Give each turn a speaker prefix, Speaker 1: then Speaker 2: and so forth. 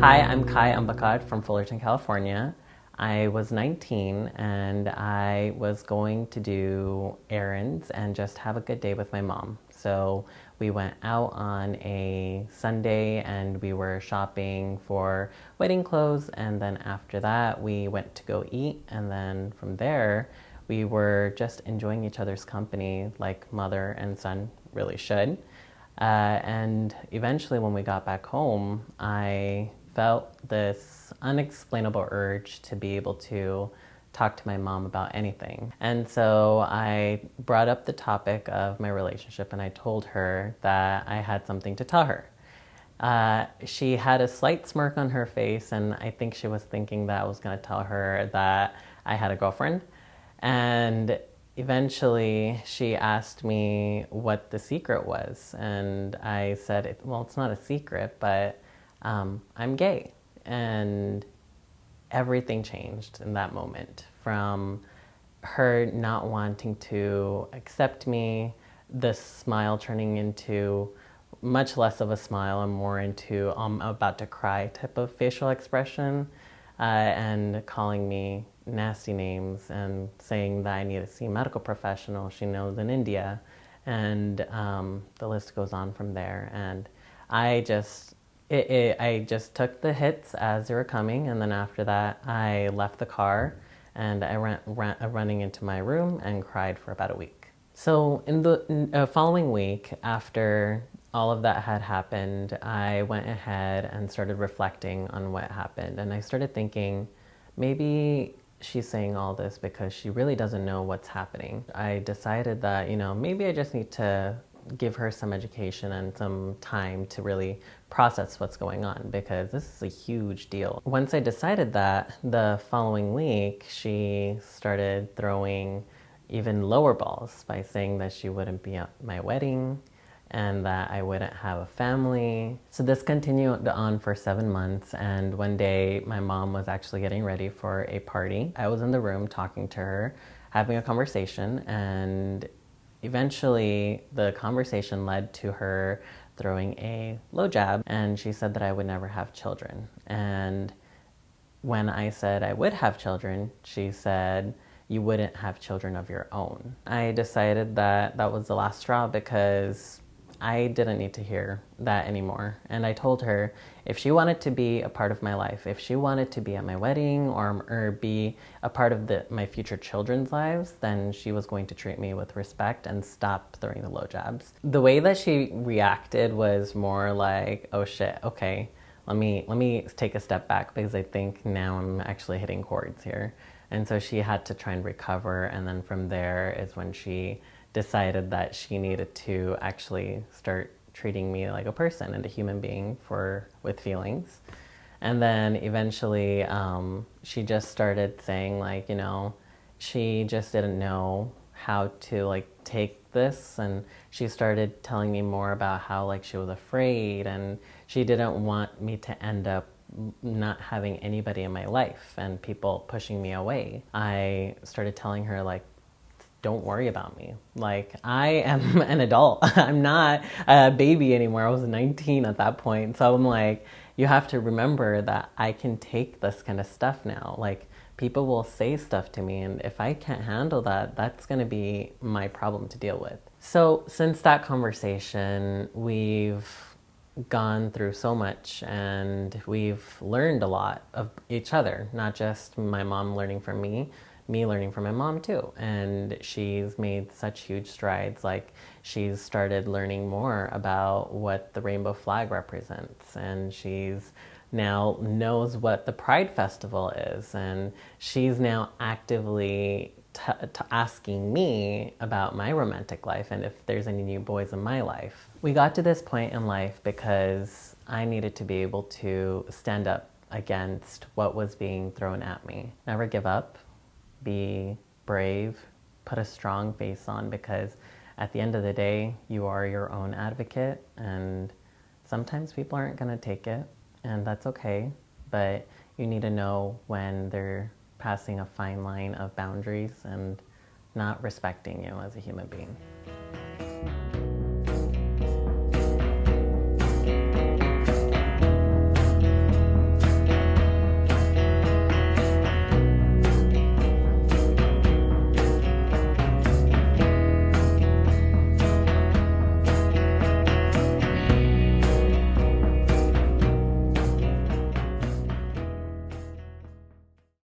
Speaker 1: Hi, I'm Kai Ambakad from Fullerton, California. I was 19 and I was going to do errands and just have a good day with my mom. So we went out on a Sunday and we were shopping for wedding clothes, and then after that we went to go eat, and then from there we were just enjoying each other's company like mother and son really should. And eventually, when we got back home, I felt this unexplainable urge to be able to talk to my mom about anything. And so I brought up the topic of my relationship and I told her that I had something to tell her. She had a slight smirk on her face, and I think she was thinking that I was going to tell her that I had a girlfriend. And eventually, she asked me what the secret was. And I said, well, it's not a secret, but I'm gay. And everything changed in that moment, from her not wanting to accept me, the smile turning into much less of a smile and more into I'm about to cry type of facial expression, and calling me nasty names and saying that I need to see a medical professional she knows in India, and the list goes on from there. And I just I just took the hits as they were coming, and then after that I left the car and I ran running into my room and cried for about a week. So in the following week, after all of that had happened, I went ahead and started reflecting on what happened, and I started thinking, maybe she's saying all this because she really doesn't know what's happening. I decided that, maybe I just need to give her some education and some time to really process what's going on, because this is a huge deal. Once I decided that, the following week, she started throwing even lower balls by saying that she wouldn't be at my wedding and that I wouldn't have a family. So this continued on for 7 months, and one day my mom was actually getting ready for a party. I was in the room talking to her, having a conversation, and eventually the conversation led to her throwing a low jab, and she said that I would never have children. And when I said I would have children, she said, you wouldn't have children of your own. I decided that that was the last straw, because I didn't need to hear that anymore. And I told her if she wanted to be a part of my life, if she wanted to be at my wedding or be a part of my future children's lives, then she was going to treat me with respect and stop throwing the low jabs. The way that she reacted was more like, oh shit, okay, let me take a step back, because I think now I'm actually hitting chords here. And so she had to try and recover, and then from there is when she decided that she needed to actually start treating me like a person and a human being with feelings. And then eventually she just started saying, like, she just didn't know how to take this, and she started telling me more about how she was afraid and she didn't want me to end up not having anybody in my life and people pushing me away. I started telling her, don't worry about me. I am an adult. I'm not a baby anymore. I was 19 at that point. So I'm like, you have to remember that I can take this kind of stuff now. People will say stuff to me, and if I can't handle that, that's going to be my problem to deal with. So since that conversation, we've gone through so much, and we've learned a lot of each other, not just my mom learning from me learning from my mom too. And she's made such huge strides. She's started learning more about what the rainbow flag represents, and she's now knows what the Pride Festival is, and she's now actively asking me about my romantic life and if there's any new boys in my life. We got to this point in life because I needed to be able to stand up against what was being thrown at me. Never give up. Be brave, put a strong face on, because at the end of the day, you are your own advocate, and sometimes people aren't going to take it, and that's okay, but you need to know when they're passing a fine line of boundaries and not respecting you as a human being.